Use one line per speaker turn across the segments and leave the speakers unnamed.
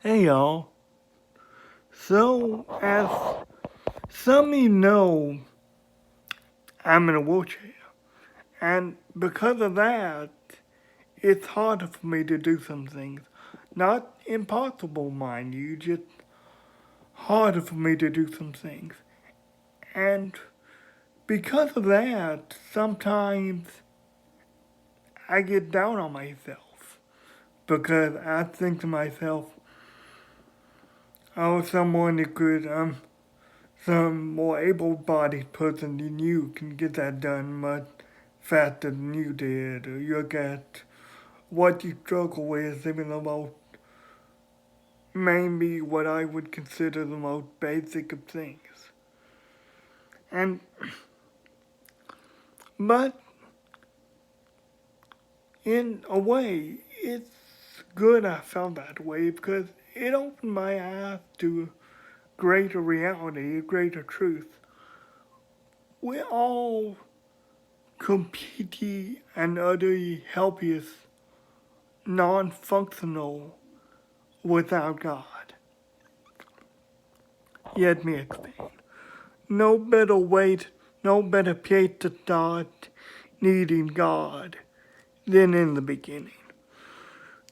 Hey y'all. So, as some of you know, I'm in a wheelchair. And because of that, it's harder for me to do some things. Not impossible, mind you, just harder for me to do some things. And because of that, sometimes I get down on myself. Because I think to myself, oh, someone who could, some more able-bodied person than you can get that done much faster than you did, or you get what you struggle with, even the most, maybe what I would consider the most basic of things. And, but in a way, it's good I felt that way because it opened my eyes to greater reality, a greater truth. We're all completely and utterly helpless, non-functional without God. Let me explain. No better way, no better place to start needing God than in the beginning.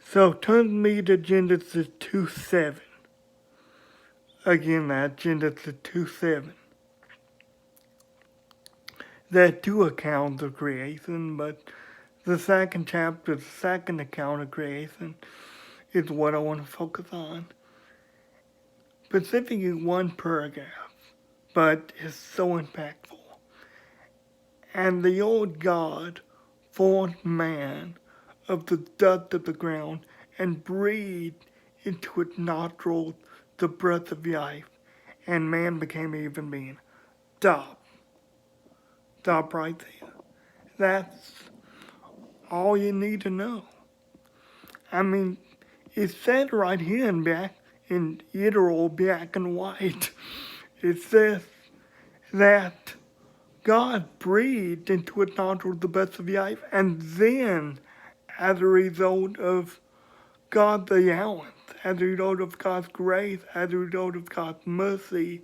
So turn me to Genesis 2:7. Again, that Genesis 2:7. There are two accounts of creation, but the second chapter, the second account of creation, is what I want to focus on. Specifically one paragraph, but it's so impactful. And the old God formed man of the dust of the ground and breathed into its nostrils the breath of life, and man became a human being. Stop. Stop right there. That's all you need to know. I mean, it's said right here in literal black and white. It says that God breathed into its nostrils the breath of life, and then, as a result of God's allowance, as a result of God's grace, as a result of God's mercy,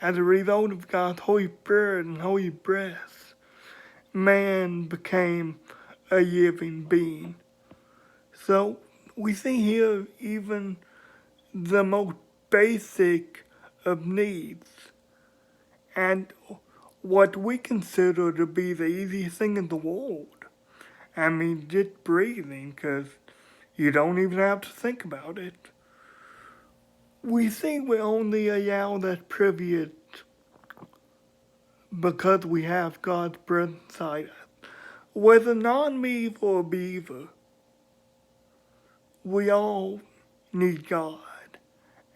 as a result of God's Holy Spirit and Holy breath, man became a living being. So we see here even the most basic of needs and what we consider to be the easiest thing in the world. I mean, just breathing, because you don't even have to think about it. We think we only allow that privilege because we have God's breath inside us. Whether non-believer or believer, we all need God.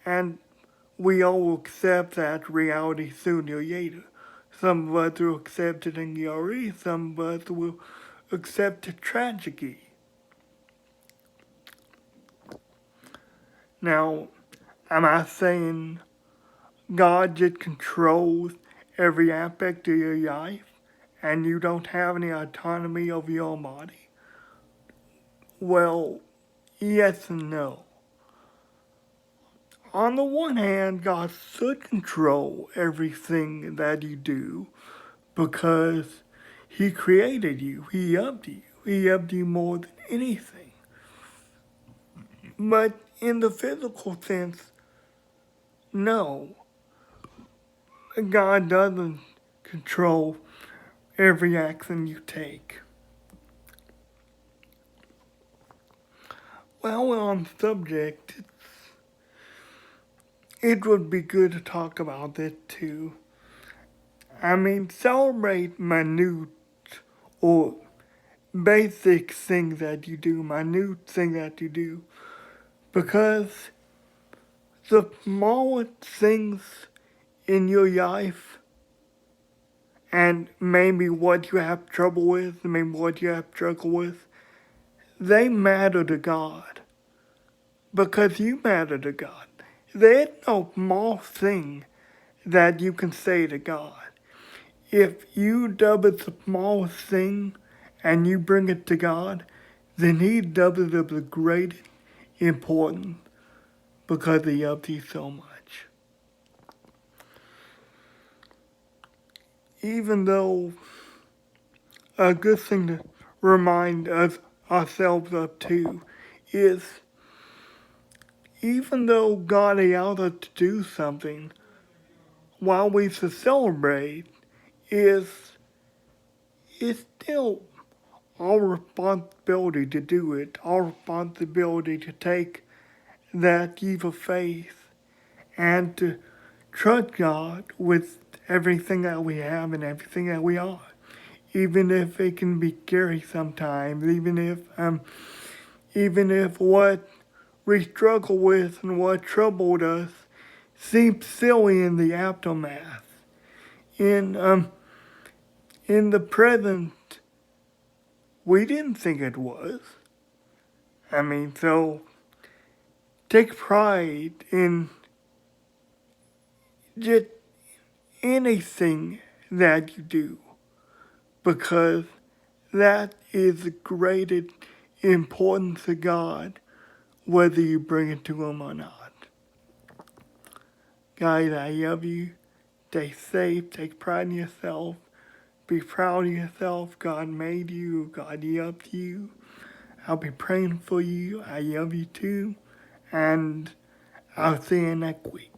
And we all accept that reality sooner or later. Some of us will accept it in glory, some of us will accept the tragedy. Now, am I saying God just controls every aspect of your life and you don't have any autonomy over your body? Well, yes and no. On the one hand, God should control everything that you do because He created you, He loved you, He loved you more than anything. But in the physical sense, no, God doesn't control every action you take. While we're on the subject, it would be good to talk about it too. I mean, celebrate minute or basic things that you do, minute thing that you do, because the smallest things in your life and maybe what you have trouble with, maybe what you have struggle with, they matter to God because you matter to God. There's no small thing that you can say to God. If you double the smallest thing and you bring it to God, then He doubles it with great importance because he loves you so much. Even though a good thing to remind us ourselves of too is even though God allowed us to do something, while we should celebrate, it's still our responsibility to do it, our responsibility to take that leap of faith and to trust God with everything that we have and everything that we are. Even if it can be scary sometimes, even if what we struggle with and what troubled us seems silly in the aftermath. In the present, we didn't think it was. So take pride in just anything that you do, because that is the greatest importance to God, whether you bring it to Him or not. Guys, I love you. Stay safe. Take pride in yourself. Be proud of yourself. God made you. God loves you. I'll be praying for you. I love you too. And I'll see you next week.